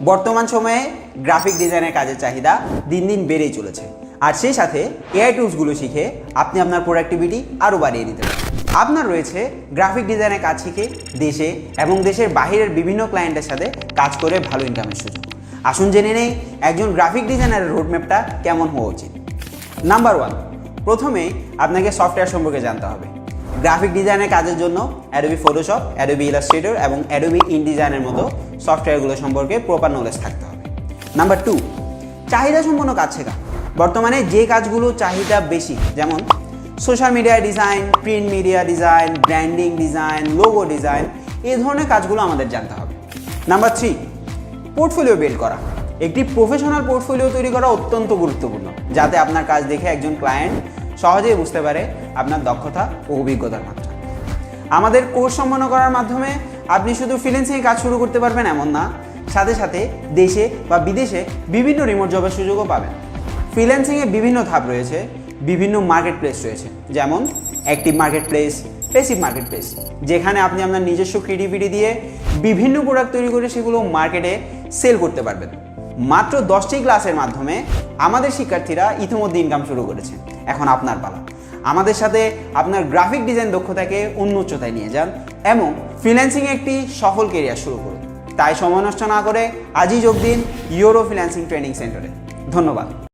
বর্তমান সময়ে গ্রাফিক ডিজাইনের কাজের চাহিদা দিন দিন বেড়েই চলেছে, আর সেই সাথে এআই টুলসগুলো শিখে আপনি আপনার প্রোডাক্টিভিটি আরও বাড়িয়ে নিতে পারেন। আপনার রয়েছে গ্রাফিক ডিজাইনের কাজ শিখে দেশে এবং দেশের বাহিরের বিভিন্ন ক্লায়েন্টের সাথে কাজ করে ভালো ইনকামের সুযোগ। আসুন জেনে নেই একজন গ্রাফিক ডিজাইনারের রোডম্যাপটা কেমন হওয়া উচিত। নাম্বার 1, প্রথমে আপনাকে সফটওয়্যার সম্পর্কে জানতে হবে। গ্রাফিক ডিজাইনের কাজের জন্য অ্যাডোবি ফটোশপ, অ্যাডোবি ইলাস্ট্রেটর এবং অ্যাডোবি ইনডিজাইনের মতো সফটওয়্যারগুলো সম্পর্কে প্রপার নলেজ থাকতে হবে। নাম্বার 2, চাহিদা সম্পন্ন কাজ শেখা। বর্তমানে যে কাজগুলো চাহিদা বেশি, যেমন social media design, print media design, branding design, logo design, এই ধরনের কাজগুলো আমাদের জানতে হবে। নাম্বার 3, পোর্টফোলিও বিল্ড করা। একটি প্রফেশনাল পোর্টফোলিও তৈরি করা অত্যন্ত গুরুত্বপূর্ণ, যাতে আপনার কাজ দেখে একজন ক্লায়েন্ট সহজেই বুঝতে পারে আপনার দক্ষতা ও অভিজ্ঞতার মাত্রা। আমাদের কোর্স সম্পন্ন করার মাধ্যমে আপনি শুধু ফ্রিল্যান্সিংয়ে কাজ শুরু করতে পারবেন এমন না, সাথে সাথে দেশে বা বিদেশে বিভিন্ন রিমোট জবের সুযোগও পাবেন। ফ্রিল্যান্সিংয়ে বিভিন্ন ধাপ রয়েছে, বিভিন্ন মার্কেট প্লেস রয়েছে, যেমন active market place, passive market place, যেখানে আপনি আপনার নিজস্ব ক্রিয়েটিভিটি দিয়ে বিভিন্ন প্রোডাক্ট তৈরি করে সেগুলো মার্কেটে সেল করতে পারবেন। মাত্র 10টি ক্লাসের মাধ্যমে আমাদের শিক্ষার্থীরা ইতিমধ্যে ইনকাম শুরু করেছে। এখন আপনার পালা। আমাদের সাথে আপনার গ্রাফিক ডিজাইন দক্ষতাকে অন্য উচ্চতায় নিয়ে যান এবং ফ্রিল্যান্সিংয়ে একটি সফল ক্যারিয়ার শুরু করুন। তাই সময় নষ্ট না করে আজই যোগ দিন ইউরো ফ্রিল্যান্সিং ট্রেনিং সেন্টারে। ধন্যবাদ।